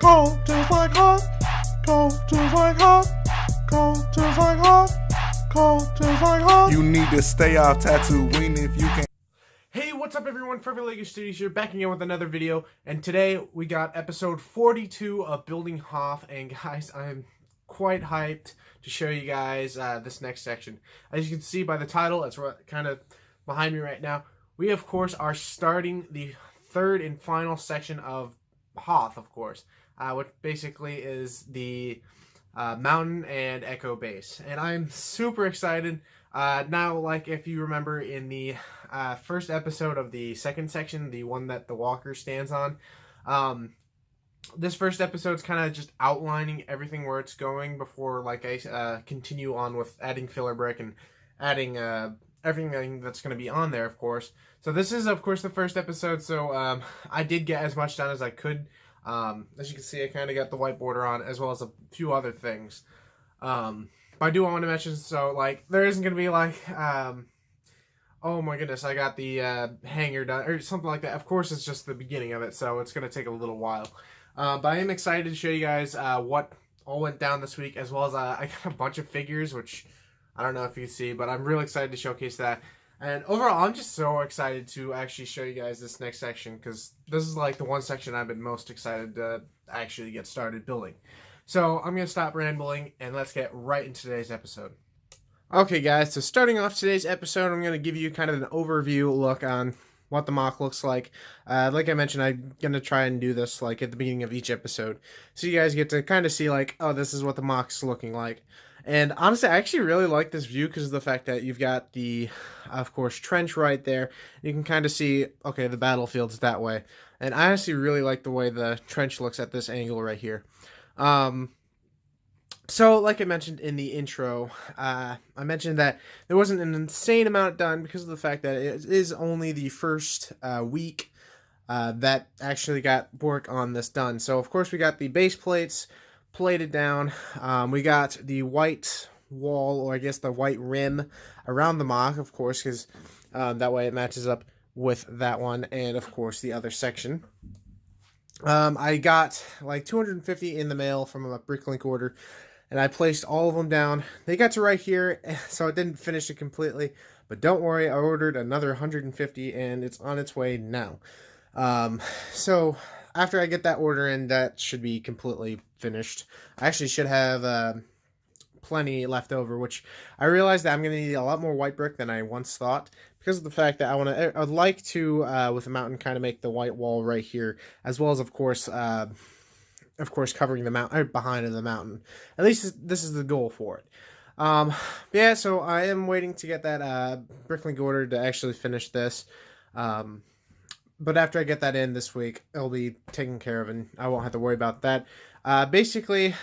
Cold just like hot. Cold just like hot. Cold just like hot. Cold just like hot. You need to stay off Tatooine if you can. Hey, what's up everyone? Hoth In LEGO Studios here, back again with another video. And today we got episode 42 of Building Hoth. And guys, I'm quite hyped to show you guys this next section. As you can see by the title, it's kind of behind me right now. We, of course, are starting the third and final section of Hoth, of course. Which basically is the mountain and echo base. And I'm super excited. Now, like if you remember in the first episode of the second section, the one that the walker stands on, this first episode is kind of just outlining everything where it's going before like I continue on with adding filler brick and adding everything that's going to be on there, of course. So this is, of course, the first episode, so I did get as much done as I could. As you can see, I kind of got the white border on, as well as a few other things. But I do want to mention, so, like, there isn't going to be, like, oh my goodness, I got the hanger done, or something like that. Of course, it's just the beginning of it, so it's going to take a little while. But I am excited to show you guys what all went down this week, as well as I got a bunch of figures, which I don't know if you can see, but I'm really excited to showcase that. And overall, I'm just so excited to actually show you guys this next section, because this is like the one section I've been most excited to actually get started building. So I'm going to stop rambling, and let's get right into today's episode. Okay guys, so starting off today's episode, I'm going to give you kind of an overview look on what the MOC looks like. Like I mentioned, I'm going to try and do this like at the beginning of each episode, so you guys get to kind of see like, oh, this is what the MOC's looking like. And honestly, I actually really like this view because of the fact that you've got the, of course, trench right there. You can kind of see, okay, the battlefield's that way. And I honestly really like the way the trench looks at this angle right here. So, like I mentioned in the intro, I mentioned that there wasn't an insane amount done because of the fact that it is only the first week that actually got work on this done. So, of course, we got the base plates plated down. We got the white wall, or I guess the white rim around the MOC, of course, because that way it matches up with that one, and of course the other section. I got like 250 in the mail from a Bricklink order, and I placed all of them down. They got to right here, so I didn't finish it completely, but don't worry, I ordered another 150 and it's on its way now. So after I get that order in, that should be completely finished. I actually should have plenty left over, which I realized that I'm going to need a lot more white brick than I once thought, because of the fact that I'd like to, with the mountain, kind of make the white wall right here, as well as, of course, covering the mountain, behind the mountain. At least this is the goal for it. Yeah, so I am waiting to get that Bricklink order to actually finish this. But after I get that in this week, it'll be taken care of, and I won't have to worry about that. Basically,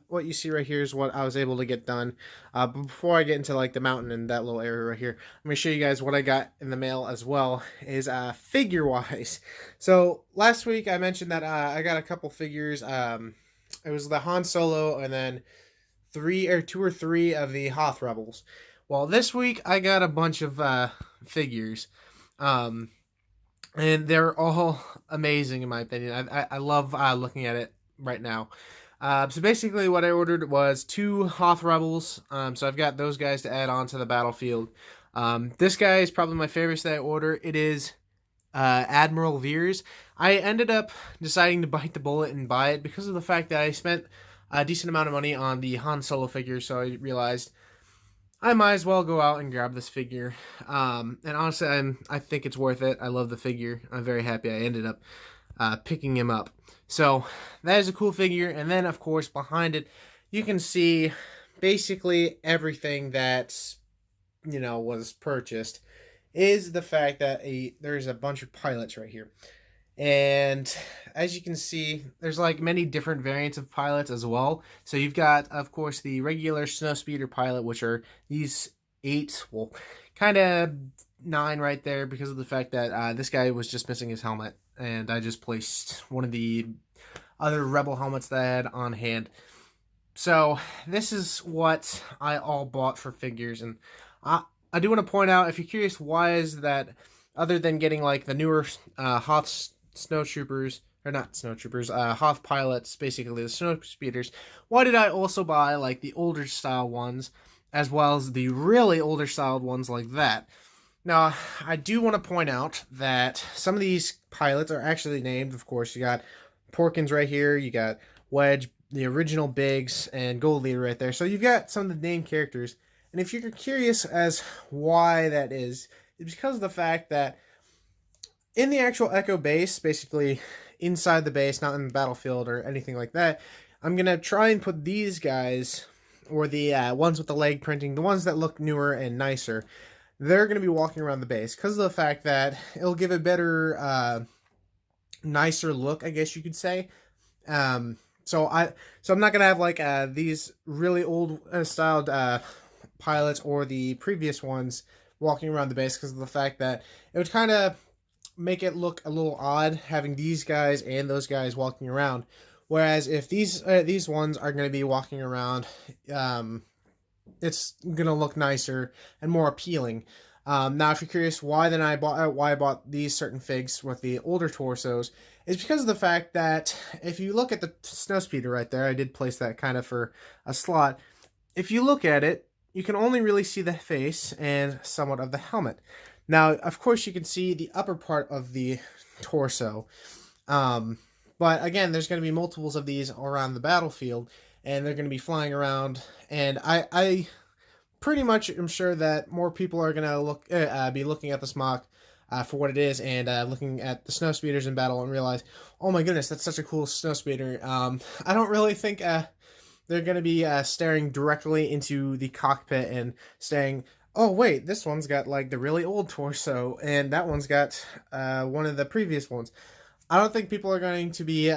what you see right here is what I was able to get done. But before I get into like the mountain and that little area right here, I'm going to show you guys what I got in the mail as well, is figure-wise. So last week I mentioned that I got a couple figures. It was the Han Solo, and then two or three of the Hoth Rebels. Well, this week I got a bunch of figures. And they're all amazing in my opinion. I love looking at it right now. So basically what I ordered was 2 Hoth Rebels. So I've got those guys to add on to the battlefield. This guy is probably my favorite that I order. It is Admiral Veers. I ended up deciding to bite the bullet and buy it because of the fact that I spent a decent amount of money on the Han Solo figure. So I realized I might as well go out and grab this figure. And honestly, I think it's worth it. I love the figure. I'm very happy I ended up picking him up. So that is a cool figure. And then, of course, behind it, you can see basically everything that, was purchased is the fact that there's a bunch of pilots right here. And as you can see, there's like many different variants of pilots as well. So you've got, of course, the regular Snowspeeder pilot, which are these 8, well, kind of 9 right there because of the fact that this guy was just missing his helmet. And I just placed one of the other Rebel helmets that I had on hand. So this is what I all bought for figures. And I do want to point out, if you're curious, why is that, other than getting like the newer Hoth Snowtroopers, or not snowtroopers, Hoth pilots, basically the snow speeders, why did I also buy like the older style ones as well as the really older styled ones like that? Now, I do want to point out that some of these pilots are actually named. Of course, you got Porkins right here, you got Wedge, the original Biggs, and Gold Leader right there. So you've got some of the named characters. And if you're curious as why that is, it's because of the fact that in the actual Echo base, basically inside the base, not in the battlefield or anything like that, I'm going to try and put these guys, or the ones with the leg printing, the ones that look newer and nicer, they're going to be walking around the base because of the fact that it'll give a better, nicer look, I guess you could say. So I'm not going to have like these really old styled pilots or the previous ones walking around the base because of the fact that it would kind of make it look a little odd having these guys and those guys walking around. Whereas if these ones are going to be walking around, it's going to look nicer and more appealing. Now, if you're curious why I bought these certain figs with the older torsos, is because of the fact that if you look at the snowspeeder right there, I did place that kind of for a slot. If you look at it, you can only really see the face and somewhat of the helmet. Now, of course, you can see the upper part of the torso. But again, there's going to be multiples of these around the battlefield, and they're going to be flying around. And I pretty much am sure that more people are going to be looking at this mock for what it is, and looking at the snowspeeders in battle and realize, oh my goodness, that's such a cool snowspeeder. I don't really think they're going to be staring directly into the cockpit and saying, oh wait, this one's got like the really old torso, and that one's got one of the previous ones. I don't think people are going to be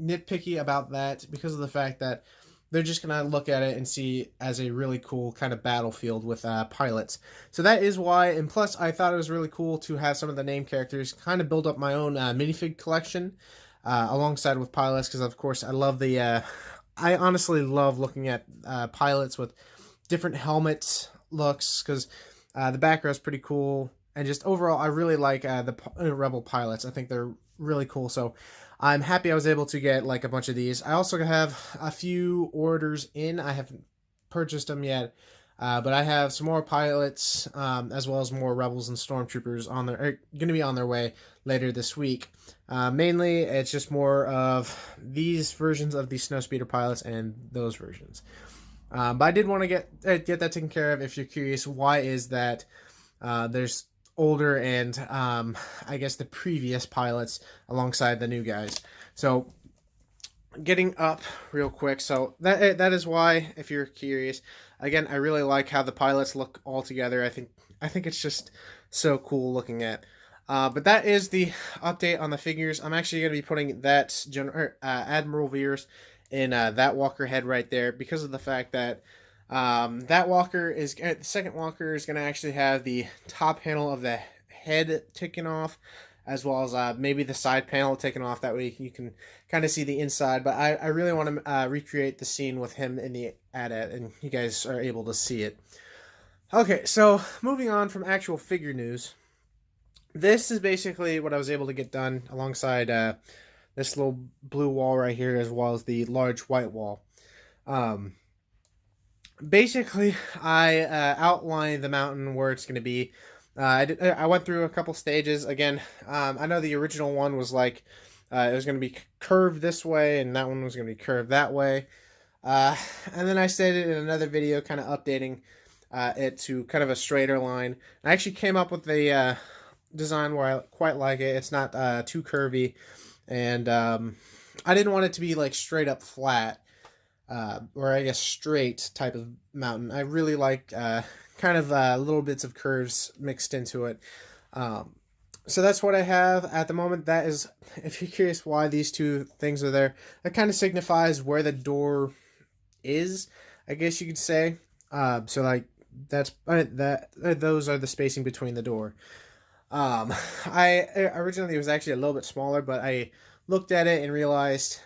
nitpicky about that because of the fact that they're just going to look at it and see as a really cool kind of battlefield with pilots. So that is why, and plus I thought it was really cool to have some of the name characters, kind of build up my own minifig collection alongside with pilots, because of course I love the, I honestly love looking at pilots with different helmets looks, because the background is pretty cool. And just overall, I really like the Rebel pilots. I think they're really cool. So I'm happy I was able to get like a bunch of these. I also have a few orders in. I haven't purchased them yet. But I have some more pilots, as well as more Rebels and Stormtroopers on their going to be on their way later this week. Mainly, it's just more of these versions of the Snowspeeder pilots and those versions. But I did want to get that taken care of. If you're curious, why is that? There's older and I guess the previous pilots alongside the new guys. So getting up real quick. So that is why, if you're curious, again, I really like how the pilots look all together. I think it's just so cool looking at. But that is the update on the figures. I'm actually going to be putting that Admiral Veers in that walker head right there, because of the fact that that walker is, the second walker is going to actually have the top panel of the head taken off, as well as maybe the side panel taken off. That way you can kind of see the inside. But I really want to recreate the scene with him in the AT-AT, and you guys are able to see it. Okay, so moving on from actual figure news. This is basically what I was able to get done alongside this little blue wall right here, as well as the large white wall. Basically, I outlined the mountain where it's going to be. I went through a couple stages. Again, I know the original one was like, it was going to be curved this way, and that one was going to be curved that way. And then I stated in another video, kind of updating it to kind of a straighter line. I actually came up with a design where I quite like it. It's not too curvy, and I didn't want it to be like straight up flat. Or I guess straight type of mountain. I really like kind of little bits of curves mixed into it. So that's what I have at the moment. That is, if you're curious why these two things are there, that kind of signifies where the door is, I guess you could say. So like those are the spacing between the door. I originally, it was actually a little bit smaller, but I looked at it and realized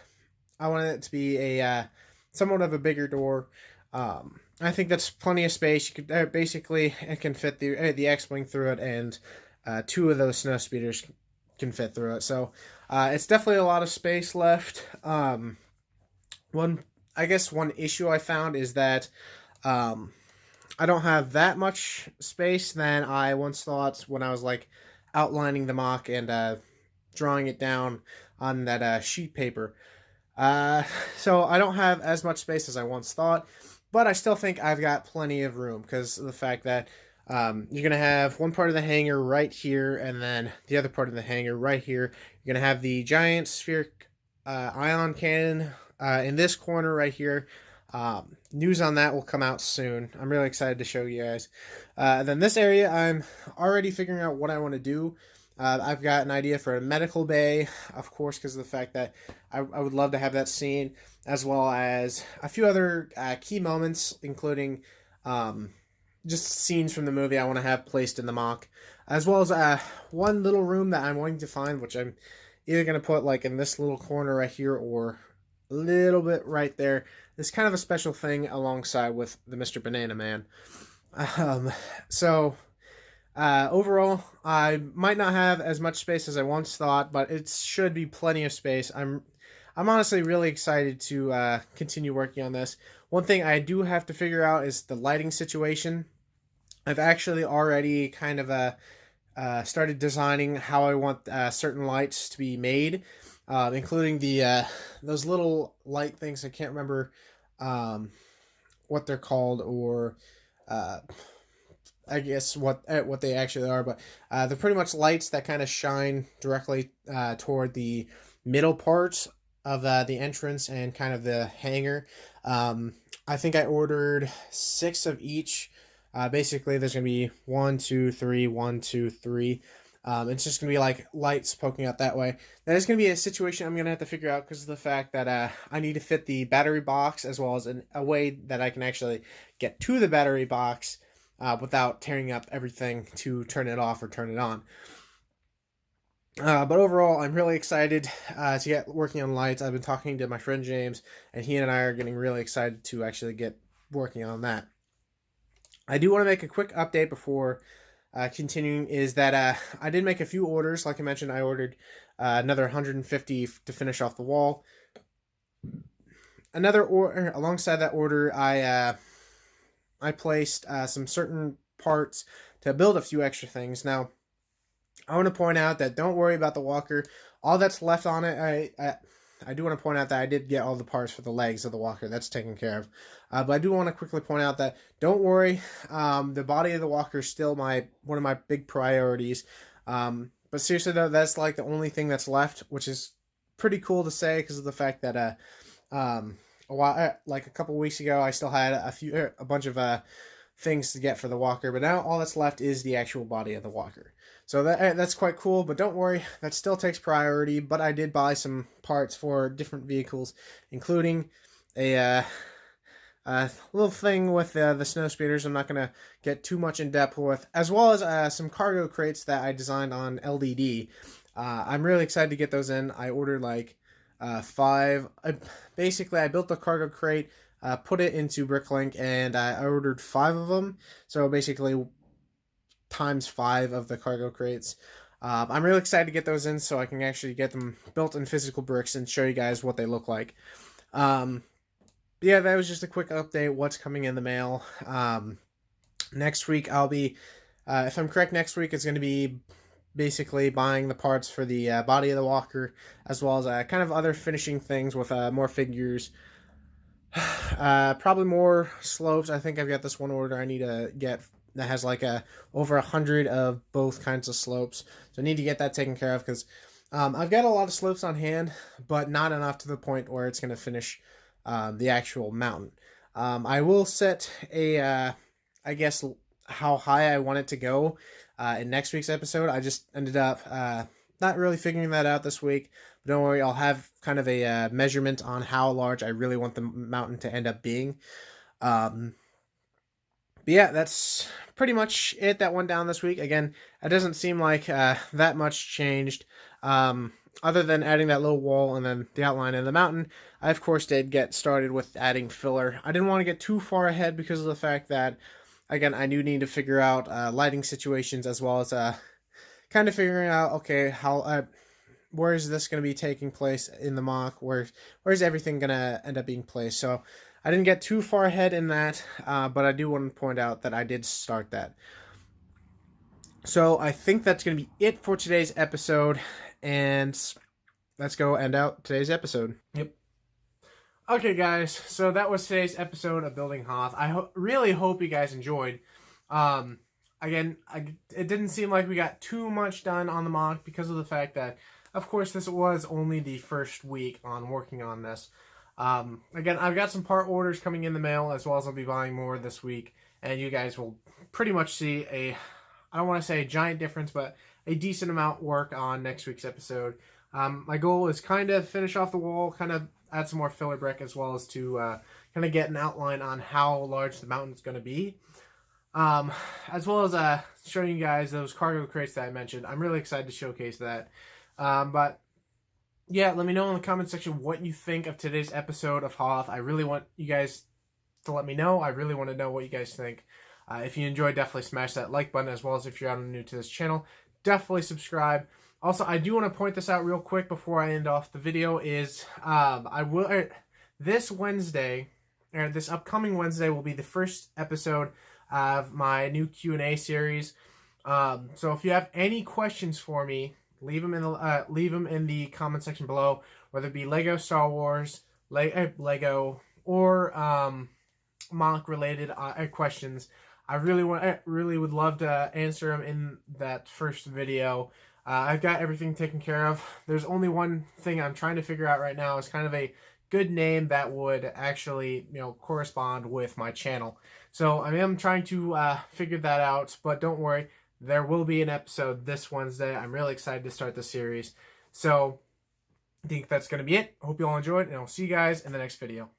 I wanted it to be a somewhat of a bigger door. I think that's plenty of space. You could basically, it can fit the X-wing through it, and two of those snow speeders can fit through it. So It's definitely a lot of space left. One issue I found is that I don't have that much space than I once thought when I was like outlining the mock and drawing it down on that sheet paper. So I don't have as much space as I once thought, but I still think I've got plenty of room because of the fact that you're going to have one part of the hangar right here and then the other part of the hangar right here. You're going to have the giant spheric ion cannon in this corner right here. News on that will come out soon. I'm really excited to show you guys. Then this area, I'm already figuring out what I want to do. I've got an idea for a medical bay, of course, because of the fact that I would love to have that scene, as well as a few other key moments, including just scenes from the movie I want to have placed in the mock, as well as one little room that I'm wanting to find, which I'm either going to put like in this little corner right here or a little bit right there. It's kind of a special thing alongside with the Mr. Banana Man. Overall, I might not have as much space as I once thought, but it should be plenty of space. I'm honestly really excited to continue working on this. One thing I do have to figure out is the lighting situation. I've actually already kind of started designing how I want certain lights to be made, including the those little light things. I can't remember what they're called, or I guess what they actually are, but they're pretty much lights that kind of shine directly toward the middle parts of the entrance and kind of the hangar. I think I ordered 6 of each. Basically, there's going to be 1, 2, 3, 1, 2, 3. It's just going to be like lights poking out that way. That is going to be a situation I'm going to have to figure out because of the fact that I need to fit the battery box as well as a way that I can actually get to the battery box without tearing up everything to turn it off or turn it on. But overall, I'm really excited to get working on lights. I've been talking to my friend James, and he and I are getting really excited to actually get working on that. I do want to make a quick update before continuing, is that I did make a few orders. Like I mentioned, I ordered another 150 to finish off the wall. Another order, alongside that order, I placed some certain parts to build a few extra things. Now, I want to point out that don't worry about the walker. All that's left on it, I do want to point out that I did get all the parts for the legs of the walker. That's taken care of. But I do want to quickly point out that don't worry. The body of the walker is still one of my big priorities. But seriously though, that's like the only thing that's left, which is pretty cool to say because of the fact that like a couple weeks ago, I still had a bunch of things to get for the walker, but now all that's left is the actual body of the walker. So that's quite cool, but don't worry, that still takes priority. But I did buy some parts for different vehicles, including a little thing with the snow speeders I'm not going to get too much in depth with, as well as some cargo crates that I designed on LDD. I'm really excited to get those in. I ordered like 5. Basically, I built the cargo crate, put it into Bricklink, and I ordered 5 of them. So basically, times 5 of the cargo crates. I'm really excited to get those in so I can actually get them built in physical bricks and show you guys what they look like. Yeah, that was just a quick update. What's coming in the mail. Next week, I'll be, if I'm correct, next week is going to be basically buying the parts for the body of the walker, as well as kind of other finishing things with more figures. Probably more slopes. I think I've got this one order I need to get that has like over 100 of both kinds of slopes. So I need to get that taken care of because I've got a lot of slopes on hand, but not enough to the point where it's going to finish the actual mountain. I will set I guess, how high I want it to go in next week's episode. I just ended up not really figuring that out this week. But don't worry, I'll have kind of a measurement on how large I really want the mountain to end up being. But yeah, that's pretty much it that went down this week. Again, it doesn't seem like that much changed. Other than adding that little wall and then the outline of the mountain, I of course did get started with adding filler. I didn't want to get too far ahead because of the fact that, again, I do need to figure out lighting situations, as well as kind of figuring out, okay, how where's this going to be taking place in the mock, where's everything going to end up being placed. So I didn't get too far ahead in that, but I do want to point out that I did start that. So I think that's going to be it for today's episode, and let's go end out today's episode. Yep. Okay, guys, so that was today's episode of Building Hoth. I really hope you guys enjoyed. Again, it didn't seem like we got too much done on the mock because of the fact that, of course, this was only the first week on working on this. Again, I've got some part orders coming in the mail, as well as I'll be buying more this week, and you guys will pretty much see I don't want to say a giant difference, but a decent amount work on next week's episode. My goal is kind of finish off the wall, kind of add some more filler brick, as well as to kind of get an outline on how large the mountain is going to be. As well as showing you guys those cargo crates that I mentioned. I'm really excited to showcase that. But yeah, let me know in the comment section what you think of today's episode of Hoth. I really want you guys to let me know. I really want to know what you guys think. If you enjoyed, definitely smash that like button, as well as if you're new to this channel, definitely subscribe. Also, I do want to point this out real quick before I end off the video is this Wednesday, or this upcoming Wednesday, will be the first episode of my new Q&A series. So if you have any questions for me, leave them in the comment section below, whether it be Lego Star Wars, Lego, or mock related questions. I really would love to answer them in that first video. I've got everything taken care of. There's only one thing I'm trying to figure out right now is kind of a good name that would actually, correspond with my channel. So I am trying to figure that out, but don't worry, there will be an episode this Wednesday. I'm really excited to start the series. So I think that's going to be it. Hope you all enjoyed, and I'll see you guys in the next video.